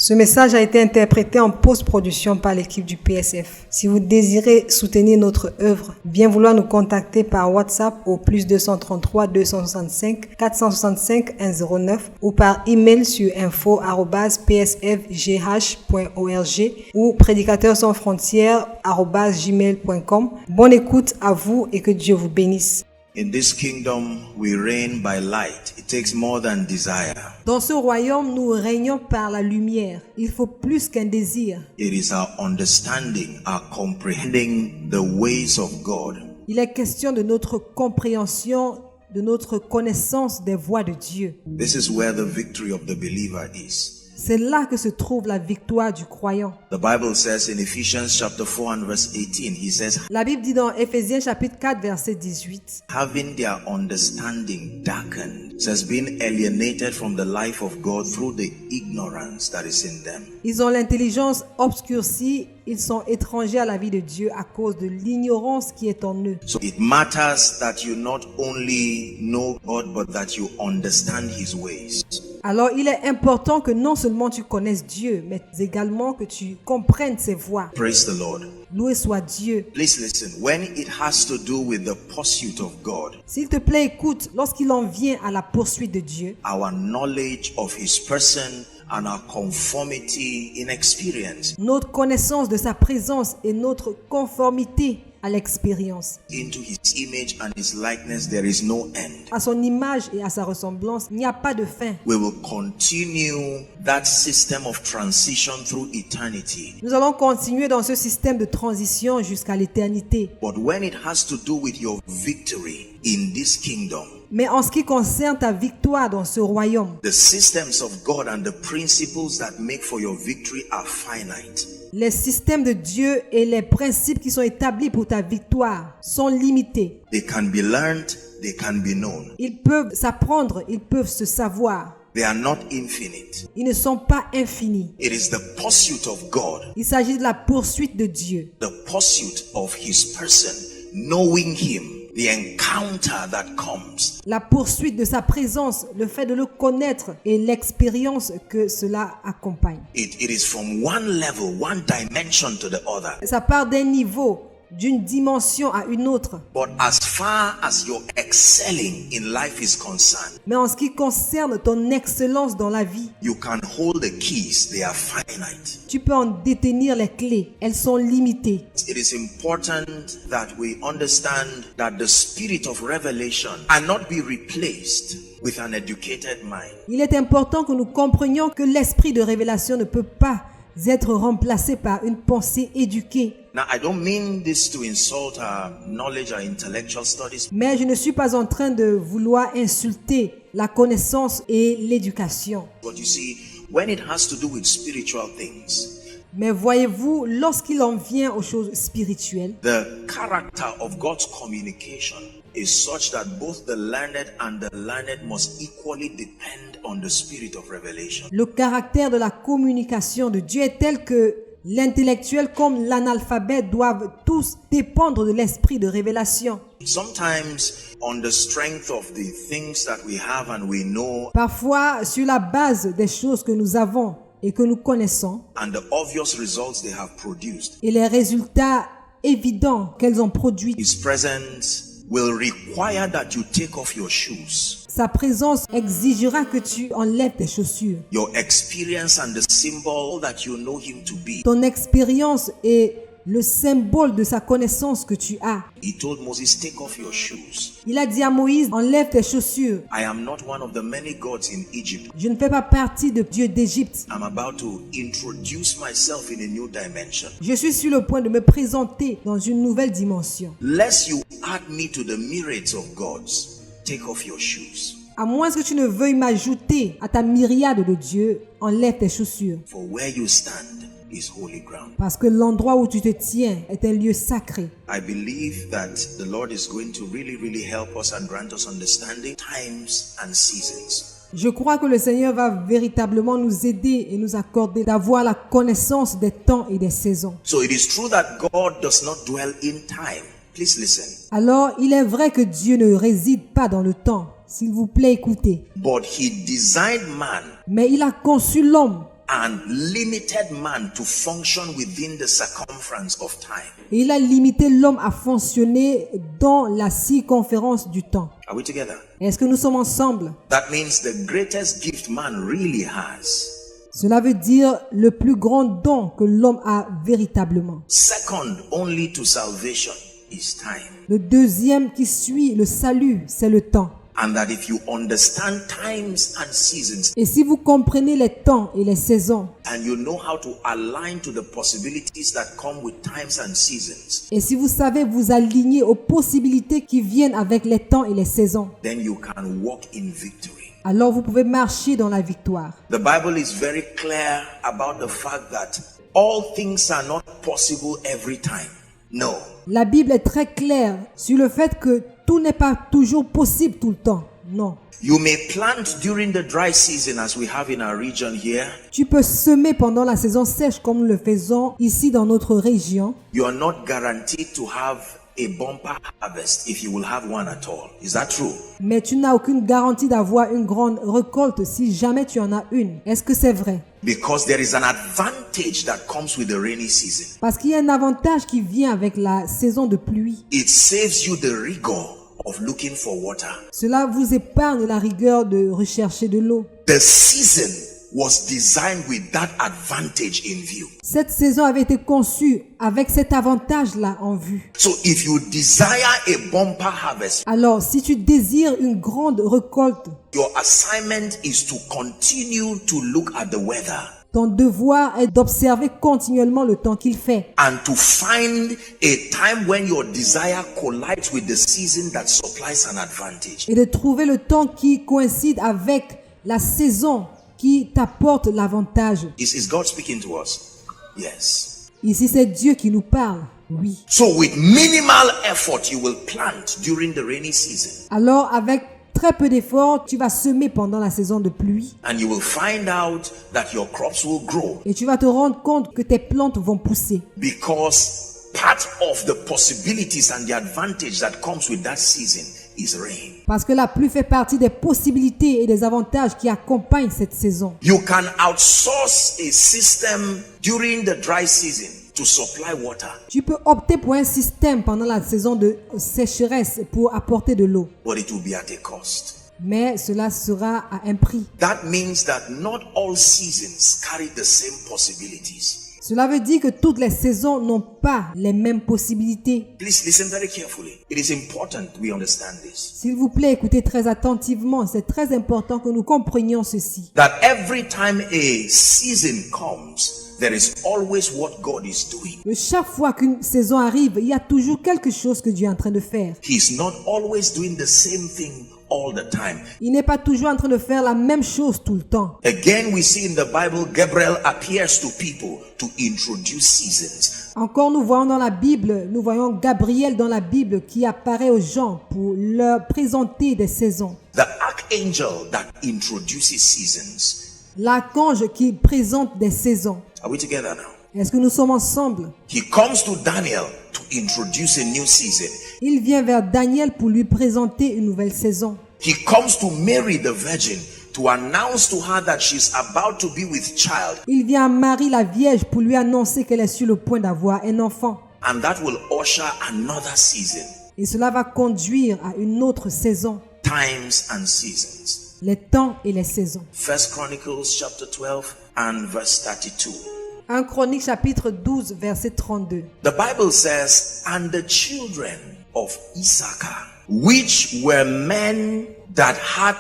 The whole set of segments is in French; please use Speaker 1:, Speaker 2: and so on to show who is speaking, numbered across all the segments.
Speaker 1: Ce message a été interprété en post-production par l'équipe du PSF. Si vous désirez soutenir notre œuvre, bien vouloir nous contacter par WhatsApp au +233 265 465 109 ou par email sur info@psfgh.org ou prédicateurs-sans-frontières@gmail.com. Bonne écoute à vous et que Dieu vous bénisse.
Speaker 2: In this kingdom, we reign by light. It takes more than desire.
Speaker 1: Dans ce royaume, nous régnons par la lumière. Il faut plus qu'un désir.
Speaker 2: It is our understanding, our comprehending the ways of God.
Speaker 1: Il est question de notre compréhension, de notre connaissance des voies de Dieu.
Speaker 2: This is where the victory of the believer is.
Speaker 1: C'est là que se trouve la victoire du croyant.
Speaker 2: The Bible says in Ephesians chapter 4 and verse 18, he says,
Speaker 1: La Bible dit dans Éphésiens chapitre 4 verset 18,
Speaker 2: having their understanding darkened, says being alienated from the life of God through the ignorance that is in them.
Speaker 1: ils ont l'intelligence obscurcie, ils sont étrangers à la vie de Dieu à cause de l'ignorance qui est en eux.
Speaker 2: So it matters that you not only know God, but that you understand his ways.
Speaker 1: Alors il est important que non seulement tu connaisses Dieu, mais également que tu comprennes ses voies.
Speaker 2: Praise the Lord.
Speaker 1: Loué soit Dieu.
Speaker 2: Please listen. When it has to do with the pursuit of God,
Speaker 1: S'il te plaît, écoute, lorsqu'il en vient à la poursuite de Dieu,
Speaker 2: our knowledge of his person and our conformity in experience
Speaker 1: notre connaissance de sa présence et notre conformité à l'expérience,
Speaker 2: into his image and his likeness, there is no end.
Speaker 1: à son image et à sa ressemblance, il n'y a pas de fin.
Speaker 2: We will continue that system of transition through eternity.
Speaker 1: Nous allons continuer dans ce système de transition jusqu'à l'éternité.
Speaker 2: But when it has to do with your victory in this kingdom,
Speaker 1: Mais en ce qui concerne ta victoire dans ce royaume,
Speaker 2: the systems of God and the principles that make for your victory are finite.
Speaker 1: les systèmes de Dieu et les principes qui sont établis pour ta victoire sont limités.
Speaker 2: They can be learned, they can be known.
Speaker 1: Ils peuvent s'apprendre, ils peuvent se savoir.
Speaker 2: They are not infinite.
Speaker 1: Ils ne sont pas infinis.
Speaker 2: It is the pursuit of God,
Speaker 1: Il s'agit de la poursuite de Dieu,
Speaker 2: the pursuit of his person, knowing him, the encounter that comes.
Speaker 1: la poursuite de sa présence, le fait de le connaître et l'expérience que cela accompagne.
Speaker 2: It is from one level, one dimension to the other.
Speaker 1: Ça part d'un niveau, d'une dimension à une autre.
Speaker 2: But as far as your excelling in life is concerned,
Speaker 1: Mais en ce qui concerne ton excellence dans la vie,
Speaker 2: you can hold the keys, they are finite.
Speaker 1: tu peux en détenir les clés. Elles sont limitées.
Speaker 2: It is important that we understand that the spirit of revelation cannot be replaced with an educated mind.
Speaker 1: Il est important que nous comprenions que l'esprit de révélation ne peut pas être remplacé par une pensée éduquée.
Speaker 2: Now, I don't mean this to insult our knowledge, our intellectual studies,
Speaker 1: Mais je ne suis pas en train de vouloir insulter la connaissance et l'éducation.
Speaker 2: but you see, when it has to do with spiritual things,
Speaker 1: Mais voyez-vous, lorsqu'il en vient aux choses spirituelles,
Speaker 2: the character of God's communication is such that both the learned and the learned must equally depend on the spirit of revelation.
Speaker 1: le caractère de la communication de Dieu est tel que l'intellectuel comme l'analphabète doivent tous dépendre de l'esprit de révélation.
Speaker 2: Sometimes, on the strength of the things that we have and we know,
Speaker 1: Parfois, sur la base des choses que nous avons et que nous connaissons,
Speaker 2: and the obvious results they have produced,
Speaker 1: et les résultats évidents qu'elles ont produits,
Speaker 2: his presence will require that you take off your shoes.
Speaker 1: sa présence exigera que tu enlèves tes chaussures.
Speaker 2: Your experience and the symbol that you know him to be.
Speaker 1: Ton expérience est le symbole de sa connaissance que tu as.
Speaker 2: He told Moses, take off your shoes.
Speaker 1: Il a dit à Moïse, enlève tes chaussures.
Speaker 2: I am not one of the many gods in Egypt.
Speaker 1: Je ne fais pas partie de Dieu d'Égypte.
Speaker 2: I'm about to introduce myself in a new dimension.
Speaker 1: Je suis sur le point de me présenter dans une nouvelle dimension.
Speaker 2: Lest you add me to the myriads of gods, take off your shoes.
Speaker 1: À moins que tu ne veuilles m'ajouter à ta myriade de dieux, enlève tes chaussures.
Speaker 2: For where you stand is holy ground.
Speaker 1: Parce que l'endroit où tu te tiens est un lieu sacré.
Speaker 2: I believe that the Lord is going to really help us and grant us understanding times and seasons.
Speaker 1: Je crois que le Seigneur va véritablement nous aider et nous accorder d'avoir la connaissance des temps et des saisons.
Speaker 2: So it is true that God does not dwell in time. Please listen.
Speaker 1: Alors, il est vrai que Dieu ne réside pas dans le temps. S'il vous plaît, écoutez.
Speaker 2: But he designed man
Speaker 1: Mais il a conçu l'homme
Speaker 2: and limited man to function within the circumference of time.
Speaker 1: Et il a limité l'homme à fonctionner dans la circonférence du temps.
Speaker 2: Are we together?
Speaker 1: Est-ce que nous sommes ensemble?
Speaker 2: That means the greatest gift man really has.
Speaker 1: Cela veut dire le plus grand don que l'homme a véritablement.
Speaker 2: Second only to salvation is time.
Speaker 1: Le deuxième qui suit le salut, c'est le temps.
Speaker 2: And that if you understand times and seasons,
Speaker 1: Et si vous comprenez les temps et les saisons,
Speaker 2: and you know how to align to the possibilities that come with times and seasons,
Speaker 1: et si vous savez vous aligner aux possibilités qui viennent avec les temps et les saisons,
Speaker 2: then you can walk in victory.
Speaker 1: alors vous pouvez marcher dans la victoire.
Speaker 2: The Bible is very clear about the fact that all things are not possible every time. No.
Speaker 1: La Bible est très claire sur le fait que tout n'est pas toujours possible tout le temps. Non.
Speaker 2: You may plant during the dry season as we have in our region here.
Speaker 1: Tu peux semer pendant la saison sèche comme nous le faisons ici dans notre région.
Speaker 2: You are not guaranteed to have a bumper harvest if you will have one at all. Is that true?
Speaker 1: Mais tu n'as aucune garantie d'avoir une grande récolte si jamais tu en as une. Est-ce que c'est vrai?
Speaker 2: Because there is an advantage that comes with the rainy season.
Speaker 1: Parce qu'il y a un avantage qui vient avec la saison de pluie.
Speaker 2: It saves you the rigor of looking for water.
Speaker 1: Cela vous épargne la rigueur de rechercher de l'eau.
Speaker 2: The season was designed with that advantage in view.
Speaker 1: Cette saison avait été conçue avec cet avantage-là en vue.
Speaker 2: So if you desire a bumper harvest,
Speaker 1: Alors, si tu désires une grande récolte,
Speaker 2: your assignment is to continue to look at the weather
Speaker 1: ton devoir est d'observer continuellement le temps qu'il fait
Speaker 2: and to find a time when your desire collides with the season that supplies an advantage.
Speaker 1: et de trouver le temps qui coïncide avec la saison qui t'apporte l'avantage.
Speaker 2: Is God speaking to us? Yes.
Speaker 1: Ici, c'est Dieu qui nous parle. Oui.
Speaker 2: So with minimal effort, you will plant during the rainy season.
Speaker 1: Alors, avec très peu d'efforts, tu vas semer pendant la saison de pluie
Speaker 2: And you will find out that your crops will grow
Speaker 1: et tu vas te rendre compte que tes plantes vont pousser.
Speaker 2: because part of the possibilities and the advantage that comes with that season is rain.
Speaker 1: Parce que la pluie fait partie des possibilités et des avantages qui accompagnent cette saison.
Speaker 2: You can outsource a system during the dry season to supply water,
Speaker 1: Tu peux opter pour un système pendant la saison de sécheresse pour apporter de l'eau.
Speaker 2: but it will be at a cost.
Speaker 1: Mais cela sera à un prix.
Speaker 2: That means that not all seasons carry the same possibilities.
Speaker 1: Cela veut dire que toutes les saisons n'ont pas les mêmes possibilités.
Speaker 2: Please listen very carefully. It is important we understand this.
Speaker 1: S'il vous plaît, écoutez très attentivement. C'est très important que nous comprenions ceci.
Speaker 2: That every time a season comes, there is always what God is doing.
Speaker 1: Que chaque fois qu'une saison arrive, il y a toujours quelque chose que Dieu est en train de faire.
Speaker 2: He's not always doing the same thing all the time.
Speaker 1: Il n'est pas toujours en train de faire la même chose tout le temps.
Speaker 2: Again, we see in the Bible, Gabriel appears to people to introduce seasons.
Speaker 1: Encore, nous voyons dans la Bible, nous voyons Gabriel dans la Bible qui apparaît aux gens pour leur présenter des saisons.
Speaker 2: The archangel that introduces seasons.
Speaker 1: L'archange qui présente des saisons.
Speaker 2: Are we together now?
Speaker 1: Est-ce que nous sommes ensemble?
Speaker 2: He comes to Daniel to introduce a new season.
Speaker 1: Il vient vers Daniel pour lui présenter une nouvelle saison.
Speaker 2: He comes to Mary the virgin to announce to her that she's about to be with child.
Speaker 1: Il vient à Marie la Vierge pour lui annoncer qu'elle est sur le point d'avoir un enfant.
Speaker 2: And that will usher another season.
Speaker 1: Et cela va conduire à une autre saison.
Speaker 2: Times and seasons.
Speaker 1: Les temps et les saisons.
Speaker 2: 1 Chronicles chapter 12 and verse 32.
Speaker 1: 1 Chronique chapitre 12 verset 32.
Speaker 2: The Bible says, and the children of Issachar, which were men that had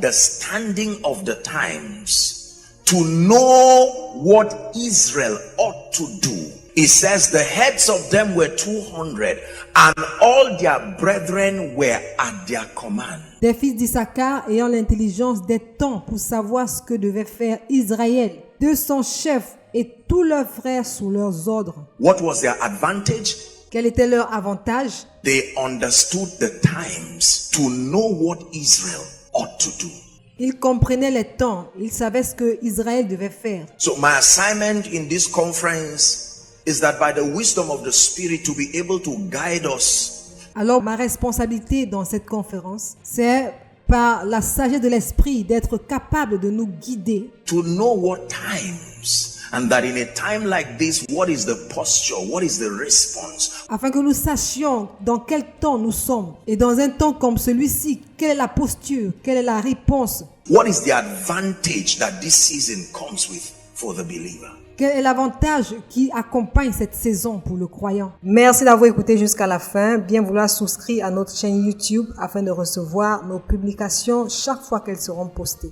Speaker 2: understanding of the times, to know what Israel ought to do. It says the heads of them were 200, and all their brethren were at their command.
Speaker 1: Des fils d'Issachar ayant l'intelligence des temps pour savoir ce que devait faire Israël. 200 chefs et tous leurs frères sous leurs ordres.
Speaker 2: What was their advantage?
Speaker 1: Quel était leur avantage?
Speaker 2: They understood the times to know what Israel ought to do.
Speaker 1: Ils comprenaient les temps. Ils savaient ce que Israël devait faire.
Speaker 2: So my assignment in this conference is that by the wisdom of the Spirit to be able to guide us
Speaker 1: Alors ma responsabilité dans cette conférence, c'est par la sagesse de l'esprit, d'être capable de nous guider,
Speaker 2: to know what times, and that in a time like this, what is the posture, what is the response,
Speaker 1: afin que nous sachions dans quel temps nous sommes. Et dans un temps comme celui-ci, quelle est la posture, quelle est la réponse,
Speaker 2: what is the advantage that this season comes with for the believer.
Speaker 1: quel est l'avantage qui accompagne cette saison pour le croyant. Merci d'avoir écouté jusqu'à la fin. Bien vouloir souscrire à notre chaîne YouTube afin de recevoir nos publications chaque fois qu'elles seront postées.